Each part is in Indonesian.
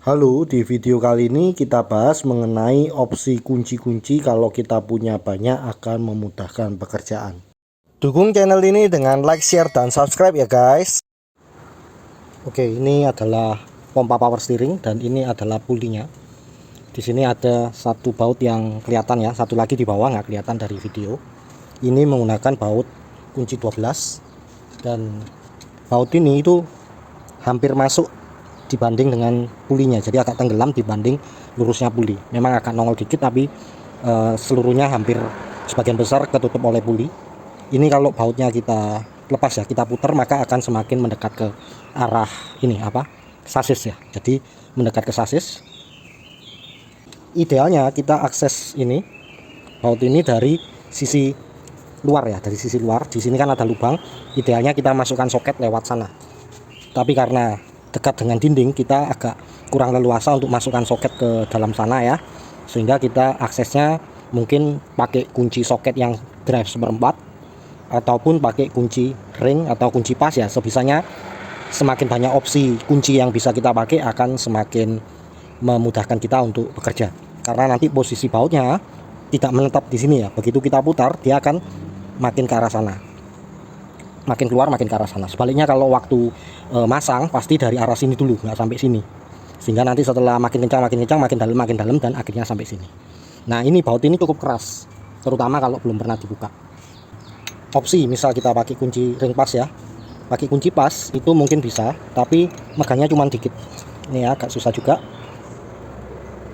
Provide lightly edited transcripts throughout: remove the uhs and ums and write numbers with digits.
Halo, di video kali ini kita bahas mengenai opsi kunci-kunci kalau kita punya banyak akan memudahkan pekerjaan. Dukung channel ini dengan like, share, dan subscribe ya guys. Oke, ini adalah pompa power steering dan ini adalah pulinya. Di sini ada satu baut yang kelihatan ya, satu lagi di bawah nggak kelihatan dari video. Ini menggunakan baut kunci 12 dan baut ini itu hampir masuk dibanding dengan pulinya, jadi agak tenggelam dibanding lurusnya puli. Memang agak nongol dikit tapi seluruhnya hampir sebagian besar ketutup oleh puli. Ini kalau bautnya kita lepas ya, kita putar, maka akan semakin mendekat ke arah ini sasis ya, jadi mendekat ke sasis. Idealnya kita akses ini baut ini dari sisi luar ya, dari sisi luar. Di sini kan ada lubang, idealnya kita masukkan soket lewat sana, tapi karena dekat dengan dinding kita agak kurang leluasa untuk masukkan soket ke dalam sana ya, sehingga kita aksesnya mungkin pakai kunci soket yang drive seperempat ataupun pakai kunci ring atau kunci pas ya, sebisanya. Semakin banyak opsi kunci yang bisa kita pakai akan semakin memudahkan kita untuk bekerja, karena nanti posisi bautnya tidak menetap di sini ya. Begitu kita putar dia akan makin ke arah sana, makin keluar makin ke arah sana. Sebaliknya kalau waktu masang pasti dari arah sini dulu, nggak sampai sini, sehingga nanti setelah makin kencang makin dalam dan akhirnya sampai sini. Nah, ini baut ini cukup keras, terutama kalau belum pernah dibuka. Opsi misal kita pakai kunci ring pas ya, pakai kunci pas itu mungkin bisa, tapi megangnya cuma dikit. Ini ya, agak susah juga.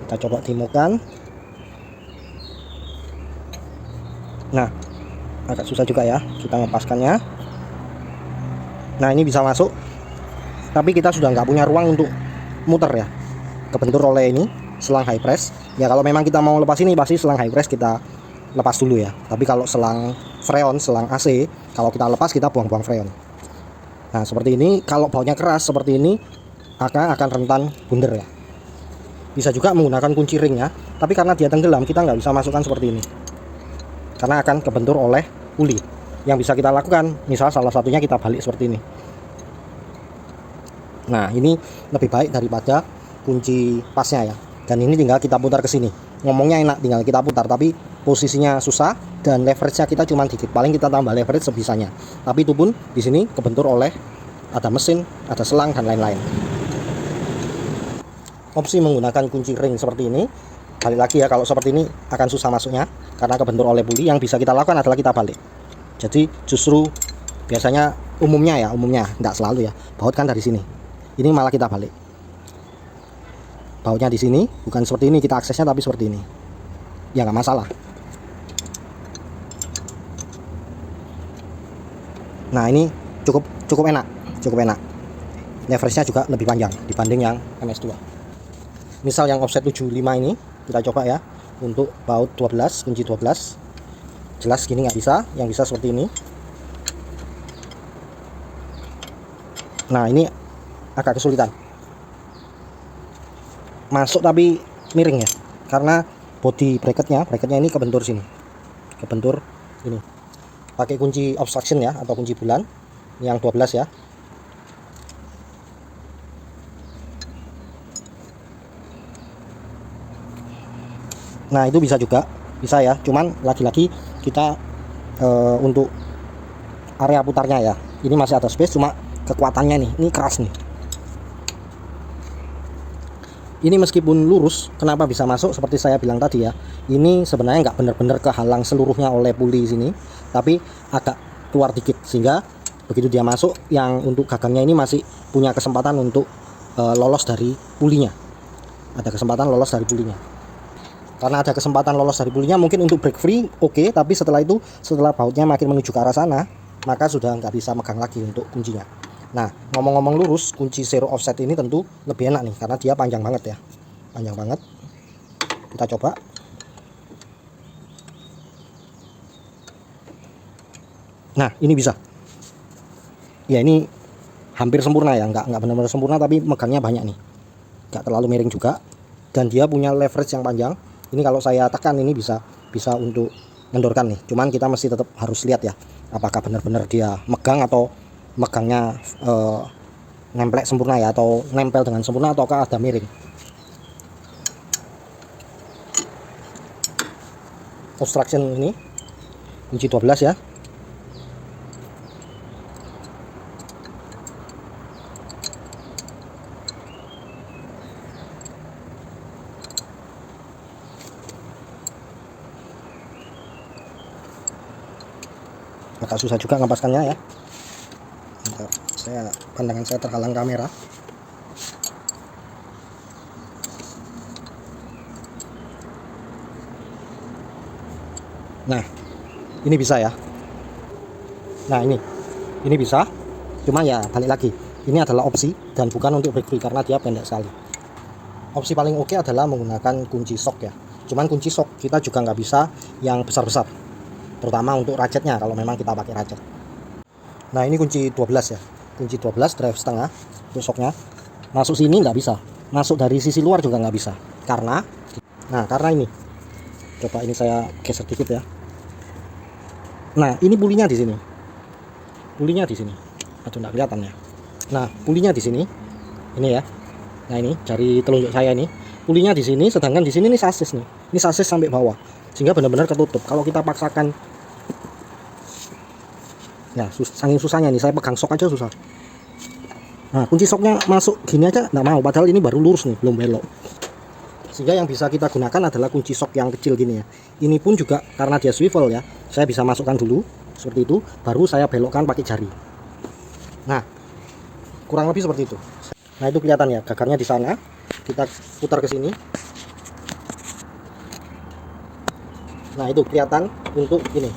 Kita coba demokan. Nah, agak susah juga ya kita melepaskannya. Nah, ini bisa masuk, tapi kita sudah nggak punya ruang untuk muter ya, kebentur oleh ini selang high press ya. Kalau memang kita mau lepas ini pasti selang high press kita lepas dulu ya, tapi kalau selang freon, selang AC, kalau kita lepas kita buang-buang freon. Nah, seperti ini. Kalau bautnya keras seperti ini akan rentan bundar ya. Bisa juga menggunakan kunci ring ya, tapi karena dia tenggelam kita nggak bisa masukkan seperti ini, karena akan kebentur oleh puli. Yang bisa kita lakukan, misal salah satunya kita balik seperti ini. Nah, ini lebih baik daripada kunci pasnya ya. Dan ini tinggal kita putar ke sini. Ngomongnya enak, tinggal kita putar, tapi posisinya susah dan leverage-nya kita cuma dikit. Paling kita tambah leverage sebisanya. Tapi itu pun di sini kebentur oleh ada mesin, ada selang dan lain-lain. Opsi menggunakan kunci ring seperti ini, balik lagi ya, kalau seperti ini akan susah masuknya karena kebentur oleh puli. Yang bisa kita lakukan adalah kita balik. Jadi justru biasanya umumnya enggak selalu ya, baut kan dari sini, ini malah kita balik. Bautnya di sini, bukan seperti ini kita aksesnya, tapi seperti ini ya, nggak masalah. Nah, ini cukup enak. Leverage-nya juga lebih panjang dibanding yang MS2. Misal yang offset 75 ini kita coba ya, untuk baut 12, kunci 12. Jelas gini nggak bisa, yang bisa seperti ini. Nah, ini agak kesulitan masuk tapi miring ya, karena body bracketnya ini kebentur sini, kebentur ini. Pakai kunci obstruction ya, atau kunci bulan yang 12 ya. Nah, itu bisa juga, bisa ya, cuman lagi-lagi kita untuk area putarnya ya, ini masih ada space, cuma kekuatannya nih, ini keras nih. Ini meskipun lurus, kenapa bisa masuk? Seperti saya bilang tadi ya, ini sebenarnya nggak benar-benar kehalang seluruhnya oleh puli sini, tapi agak keluar dikit, sehingga begitu dia masuk, yang untuk gagangnya ini masih punya kesempatan untuk lolos dari pulinya. Ada kesempatan lolos dari pulinya. Karena ada kesempatan lolos dari pulinya, mungkin untuk break free oke, tapi setelah itu, setelah bautnya makin menuju ke arah sana, maka sudah nggak bisa megang lagi untuk kuncinya. Nah, ngomong-ngomong lurus, kunci zero offset ini tentu lebih enak nih, karena dia panjang banget ya, panjang banget. Kita coba. Nah, ini bisa ya, ini hampir sempurna ya, nggak benar-benar sempurna, tapi megangnya banyak nih, nggak terlalu miring juga, dan dia punya leverage yang panjang. Ini kalau saya tekan ini bisa untuk ngendorkan nih, cuman kita mesti tetap harus lihat ya, apakah benar-benar dia megang atau megangnya nemplek sempurna ya, atau nempel dengan sempurna, ataukah ada miring. obstruction ini kunci 12 ya. Agak susah juga ngepaskannya ya. Bentar, pandangan saya terhalang kamera. Nah, ini bisa ya. Nah, ini bisa. Cuma ya balik lagi, ini adalah opsi dan bukan untuk back free karena dia pendek sekali. Opsi paling oke adalah menggunakan kunci sok ya. Cuman kunci sok kita juga nggak bisa yang besar-besar, terutama untuk ratchetnya kalau memang kita pakai ratchet. Nah, ini kunci 12 ya, kunci 12 drive setengah untuk soknya. Masuk sini nggak bisa, masuk dari sisi luar juga nggak bisa karena ini, coba ini saya geser dikit ya. Nah, ini pulinya di sini, aduh nggak kelihatan ya. Nah, pulinya di sini, ini ya. Nah, ini jari telunjuk saya ini pulinya di sini, sedangkan di sini ini sasis nih, ini sasis sampai bawah sehingga benar-benar ketutup. Kalau kita paksakan ya, saking susahnya nih, saya pegang sok aja susah. Nah, kunci soknya masuk gini aja nggak mau, padahal ini baru lurus nih, belum belok. Sehingga yang bisa kita gunakan adalah kunci sok yang kecil gini ya. Ini pun juga karena dia swivel ya, saya bisa masukkan dulu seperti itu, baru saya belokkan pakai jari. Nah, kurang lebih seperti itu. Nah, itu kelihatan ya, gagangnya di sana. Kita putar ke sini. Nah, itu kelihatan untuk ini.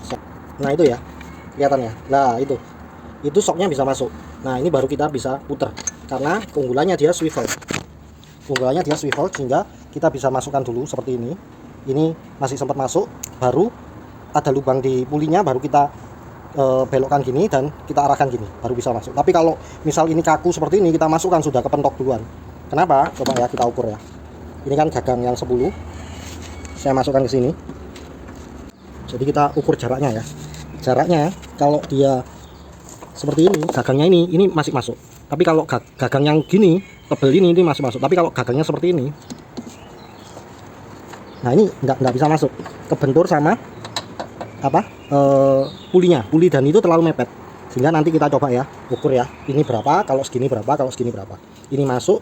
Nah, itu ya, kelihatan ya. Nah, itu soknya bisa masuk. Nah, ini baru kita bisa putar karena keunggulannya dia swivel. Sehingga kita bisa masukkan dulu seperti ini. Ini masih sempat masuk, baru ada lubang di pulinya, baru kita belokkan gini dan kita arahkan gini, baru bisa masuk. Tapi kalau misal ini kaku seperti ini, kita masukkan sudah kepentok duluan. Kenapa? Coba ya kita ukur ya. Ini kan gagang yang 10, saya masukkan ke sini. Jadi kita ukur jaraknya ya. Jaraknya kalau dia seperti ini, gagangnya ini masih masuk. Tapi kalau gagang yang gini, tebel ini masih masuk. Tapi kalau gagangnya seperti ini, nah ini nggak bisa masuk, kebentur sama puli dan itu terlalu mepet. Sehingga nanti kita coba ya, ukur ya, ini berapa, kalau segini berapa, kalau segini berapa. Ini masuk,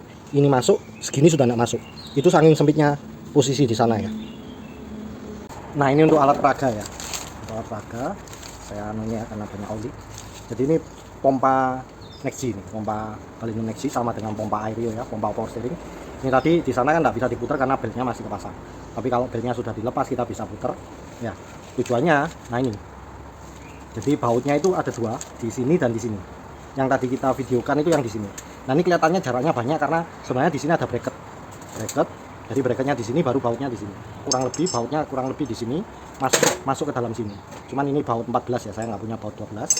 segini sudah nggak masuk. Itu saking sempitnya posisi di sana ya. Nah, ini untuk alat peraga ya. Untuk alat peraga saya anunya karena banyak oli. Jadi ini pompa Nexi ini, pompa Baleno Nexi sama dengan pompa Aereo ya, pompa power steering. Ini tadi di sana kan nggak bisa diputar karena belnya masih kepasang. Tapi kalau belnya sudah dilepas kita bisa putar. Ya, tujuannya, nah ini. Jadi bautnya itu ada dua, di sini dan di sini. Yang tadi kita videokan itu yang di sini. Nah, ini kelihatannya jaraknya banyak karena sebenarnya di sini ada bracket. Jadi bracketnya di sini, baru bautnya di sini. Bautnya kurang lebih di sini, masuk ke dalam sini. Cuman ini baut 14 ya, saya nggak punya baut 12.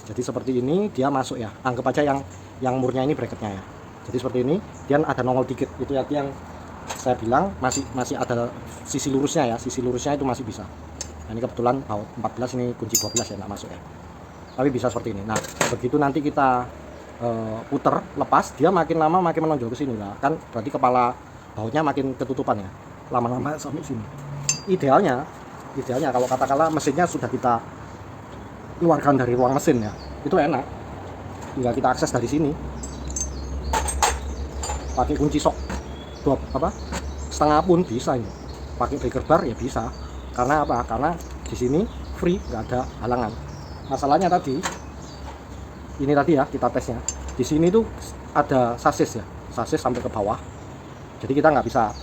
Jadi seperti ini dia masuk ya. Anggap aja yang murnya ini bracketnya ya. Jadi seperti ini, dia ada nongol dikit. Itu arti yang saya bilang masih ada sisi lurusnya ya. Sisi lurusnya itu masih bisa. Nah, ini kebetulan baut 14, ini kunci 12 ya, nggak masuk ya. Tapi bisa seperti ini. Nah, begitu nanti kita puter, lepas, dia makin lama makin menonjol ke sini lah. Kan berarti kepala bautnya makin ketutupan ya. Lama-lama sampai sini. Idealnya kalau katakanlah mesinnya sudah kita keluarkan dari ruang mesin ya, itu enak. Tinggal kita akses dari sini. Pakai kunci sok setengah pun bisa ini. Pakai breaker bar ya bisa. Karena apa? Karena di sini free, nggak ada halangan. Masalahnya tadi ya kita tesnya. Di sini tuh ada sasis ya, sasis sampai ke bawah. Jadi kita nggak bisa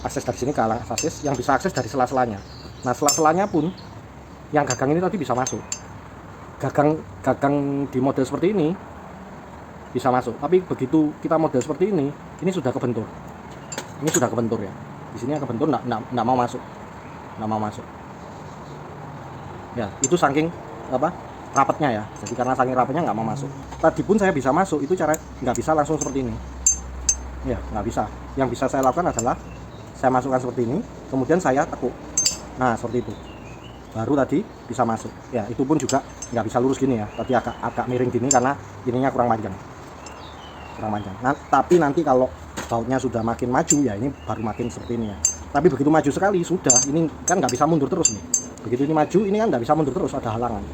akses dari sini ke halang sasis, yang bisa akses dari sela-selanya. Nah, sela-selanya pun yang gagang ini tadi bisa masuk. Gagang di model seperti ini bisa masuk. Tapi begitu kita model seperti ini sudah kebentur. Ini sudah kebentur ya. Di sini yang kebentur nggak mau masuk. Ya, itu saking rapatnya ya. Jadi karena saking rapatnya nggak mau masuk. Tadi pun saya bisa masuk, itu cara nggak bisa langsung seperti ini. Ya, nggak bisa. Yang bisa saya lakukan adalah saya masukkan seperti ini, kemudian saya tekuk. Nah, seperti itu. Baru tadi bisa masuk. Ya, itu pun juga nggak bisa lurus gini ya. Tadi agak miring gini karena ininya kurang panjang. Nah, tapi nanti kalau bautnya sudah makin maju ya, ini baru makin seperti ini ya. Tapi begitu maju sekali sudah, ini kan nggak bisa mundur terus nih. Begitu ini maju, ini kan nggak bisa mundur terus, ada halangan.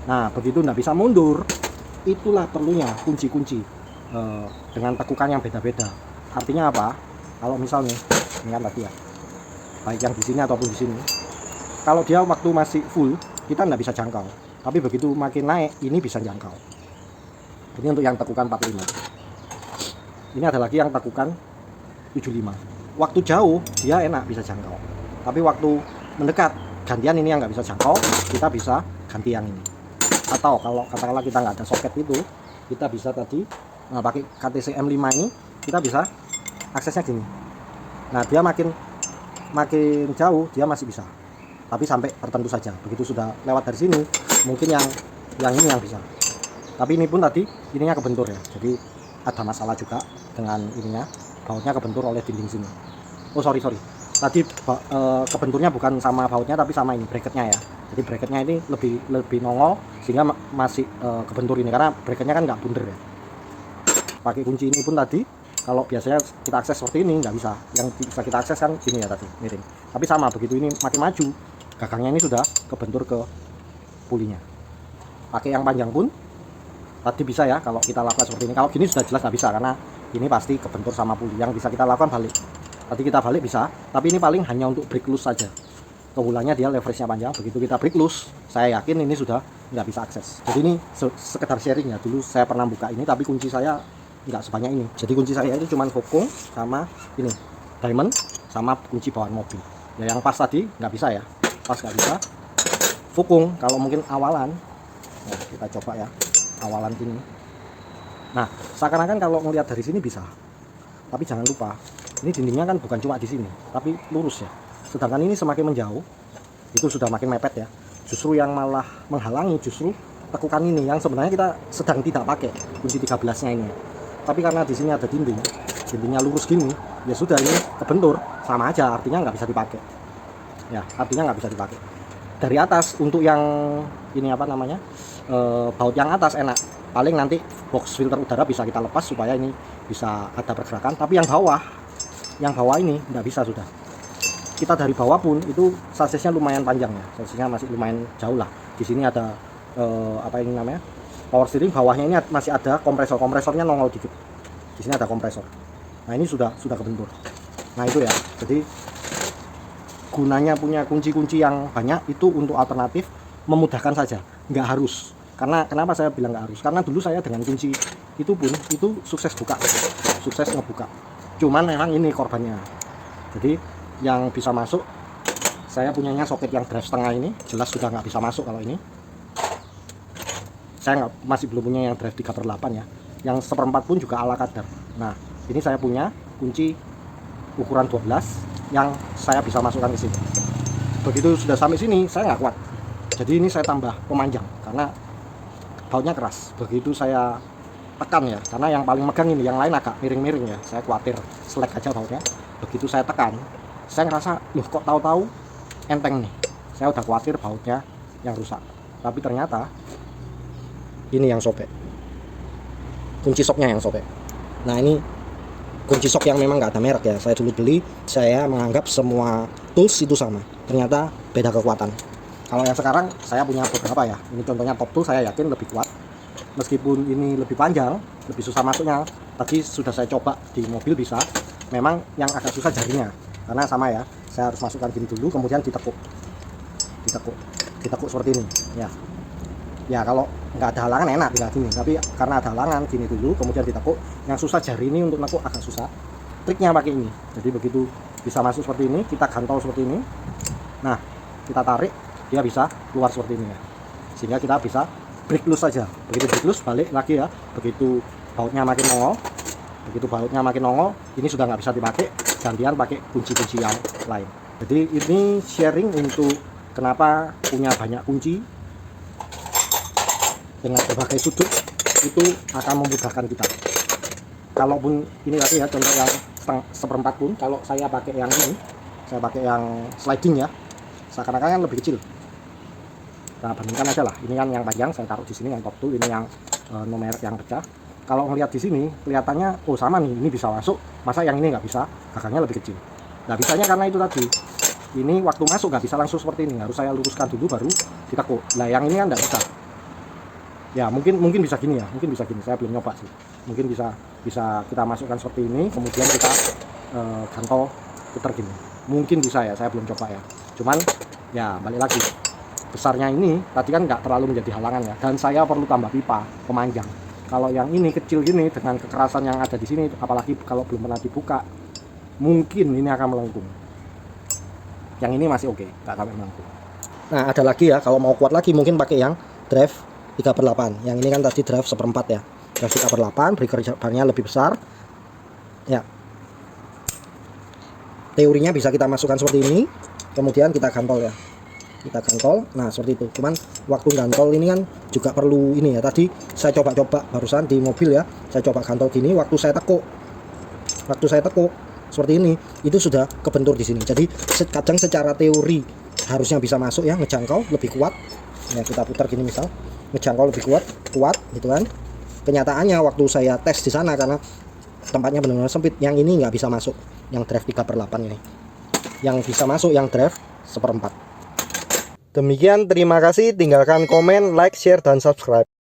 Nah begitu nggak bisa mundur, itulah perlunya kunci-kunci dengan tekukan yang beda-beda. Artinya apa? Kalau misalnya ini kan tadi ya, baik yang di sini ataupun di sini, kalau dia waktu masih full kita nggak bisa jangkau, tapi begitu makin naik ini bisa jangkau. Ini untuk yang tekukan 45. Ini ada lagi yang tekukan 75. Waktu jauh dia enak bisa jangkau, tapi waktu mendekat gantian ini yang nggak bisa jangkau, kita bisa ganti yang ini. Atau kalau katakanlah kita nggak ada soket itu, kita bisa tadi pakai KTC M5 ini, kita bisa aksesnya gini. Nah dia makin jauh dia masih bisa, tapi sampai tertentu saja. Begitu sudah lewat dari sini, mungkin yang ini yang bisa. Tapi ini pun tadi ininya kebentur ya, jadi ada masalah juga dengan ininya, bautnya kebentur oleh dinding sini. Oh sorry, tadi kebenturnya bukan sama bautnya tapi sama ini bracketnya ya. Jadi bracketnya ini lebih nongol sehingga masih kebentur ini, karena bracketnya kan nggak bundar ya. Pakai kunci ini pun tadi, kalau biasanya kita akses seperti ini nggak bisa. Yang bisa kita akses kan gini ya tadi, miring. Tapi sama, begitu ini makin maju, gagangnya ini sudah kebentur ke pulinya. Pakai yang panjang pun tadi bisa ya, kalau kita lakukan seperti ini. Kalau gini sudah jelas nggak bisa, karena ini pasti kebentur sama puli. Yang bisa kita lakukan balik. Tadi kita balik bisa, tapi ini paling hanya untuk break loose saja. Keunggulannya dia leverage-nya panjang. Begitu kita break loose, saya yakin ini sudah nggak bisa akses. Jadi ini sekedar sharing ya. Dulu saya pernah buka ini, tapi kunci saya nggak sebanyak ini. Jadi kunci saya itu cuma Fokung sama ini diamond sama kunci bawaan mobil ya. Yang pas tadi nggak bisa ya, pas nggak bisa. Fokung kalau mungkin awalan, nah kita coba ya awalan gini. Nah seakan-akan kalau melihat dari sini bisa, tapi jangan lupa ini dindingnya kan bukan cuma di sini tapi lurus ya. Sedangkan ini semakin menjauh itu sudah makin mepet ya. Justru yang malah menghalangi justru tekukan ini yang sebenarnya kita sedang tidak pakai kunci 13 nya ini. Tapi karena di sini ada dindingnya lurus gini, ya sudah ini kebentur, sama aja, artinya nggak bisa dipakai. Ya, artinya nggak bisa dipakai. Dari atas untuk yang ini apa namanya, baut yang atas enak. Paling nanti box filter udara bisa kita lepas supaya ini bisa ada pergerakan. Tapi yang bawah ini nggak bisa sudah. Kita dari bawah pun itu sasisnya lumayan panjang ya, sasisnya masih lumayan jauh lah. Di sini ada apa ini namanya? Power steering, bawahnya ini masih ada kompresornya nongol dikit. Di sini ada kompresor. Nah ini sudah kebentur. Nah itu ya. Jadi gunanya punya kunci-kunci yang banyak itu untuk alternatif, memudahkan saja, nggak harus. Karena kenapa saya bilang nggak harus? Karena dulu saya dengan kunci itu pun itu sukses ngebuka. Cuman memang ini korbannya. Jadi yang bisa masuk, saya punyanya soket yang drive setengah ini, jelas sudah nggak bisa masuk kalau ini. Saya masih belum punya yang drive 3/8 ya. Yang 1/4 pun juga ala kadar. Nah ini saya punya kunci ukuran 12 yang saya bisa masukkan ke sini. Begitu sudah sampai sini saya nggak kuat, jadi ini saya tambah pemanjang karena bautnya keras. Begitu saya tekan ya, karena yang paling megang ini, yang lain agak miring-miring ya, saya khawatir selek aja bautnya. Begitu saya tekan, saya ngerasa loh kok tahu-tahu enteng nih. Saya udah khawatir bautnya yang rusak, tapi ternyata ini yang sobek, kunci soknya yang sobek. Nah ini kunci sok yang memang nggak ada merek ya, saya dulu beli, saya menganggap semua tools itu sama, ternyata beda kekuatan. Kalau yang sekarang saya punya beberapa ya, ini contohnya top tool, saya yakin lebih kuat. Meskipun ini lebih panjang, lebih susah masuknya. Tadi sudah saya coba di mobil bisa, memang yang agak susah jarinya, karena sama ya, saya harus masukkan gini dulu, kemudian ditekuk seperti ini ya. Ya kalau nggak ada halangan enak tinggal gini, tapi karena ada halangan gini dulu kemudian ditekuk. Yang susah jari ini untuk nekuk agak susah, triknya pakai ini. Jadi begitu bisa masuk seperti ini, kita gantol seperti ini, nah kita tarik, dia bisa keluar seperti ini ya, sehingga kita bisa break loose saja. Begitu break loose balik lagi ya. Begitu bautnya makin nongol, ini sudah nggak bisa dipakai, gantian pakai kunci-kunci yang lain. Jadi ini sharing untuk kenapa punya banyak kunci dengan berbagai sudut itu akan memudahkan kita. Kalaupun ini tadi ya contoh yang 1/4 pun, kalau saya pakai yang ini, saya pakai yang sliding ya, seakan-akan kan lebih kecil. Nah bandingkan aja lah, ini kan yang panjang saya taruh di sini, yang top tool ini yang nomor yang pecah. Kalau ngelihat di sini kelihatannya oh sama nih, ini bisa masuk, masa yang ini nggak bisa, gagangnya lebih kecil. Nah bisanya karena itu tadi, ini waktu masuk nggak bisa langsung seperti ini, harus saya luruskan dulu baru ditekuk. Nah yang ini kan nggak bisa. Ya mungkin bisa gini ya, mungkin bisa gini, saya belum nyoba sih. Mungkin bisa kita masukkan seperti ini, kemudian kita gantol putar gini. Mungkin bisa ya, saya belum coba ya. Cuman ya balik lagi, besarnya ini tadi kan nggak terlalu menjadi halangan ya, dan saya perlu tambah pipa pemanjang. Kalau yang ini kecil gini dengan kekerasan yang ada di sini, apalagi kalau belum pernah dibuka, mungkin ini akan melengkung. Yang ini masih oke, nggak sampai melengkung. Nah ada lagi ya, kalau mau kuat lagi mungkin pakai yang drive 3/8. Yang ini kan tadi drive 1/4 ya, drive 3/8, breaker barnya lebih besar ya. Teorinya bisa kita masukkan seperti ini, kemudian kita gantol ya, kita gantol. Nah seperti itu. Cuman waktu gantol ini kan juga perlu ini ya, tadi saya coba-coba barusan di mobil ya, saya coba gantol gini, waktu saya tekuk seperti ini, itu sudah kebentur di sini. Jadi kadang secara teori harusnya bisa masuk ya, ngejangkau lebih kuat ya. Kita putar gini misal, ngejangkau lebih kuat gitu kan. Kenyataannya waktu saya tes di sana, karena tempatnya benar-benar sempit, yang ini nggak bisa masuk, yang drive 3/8 ini. Yang bisa masuk yang drive 1/4. Demikian, terima kasih, tinggalkan komen, like, share, dan subscribe.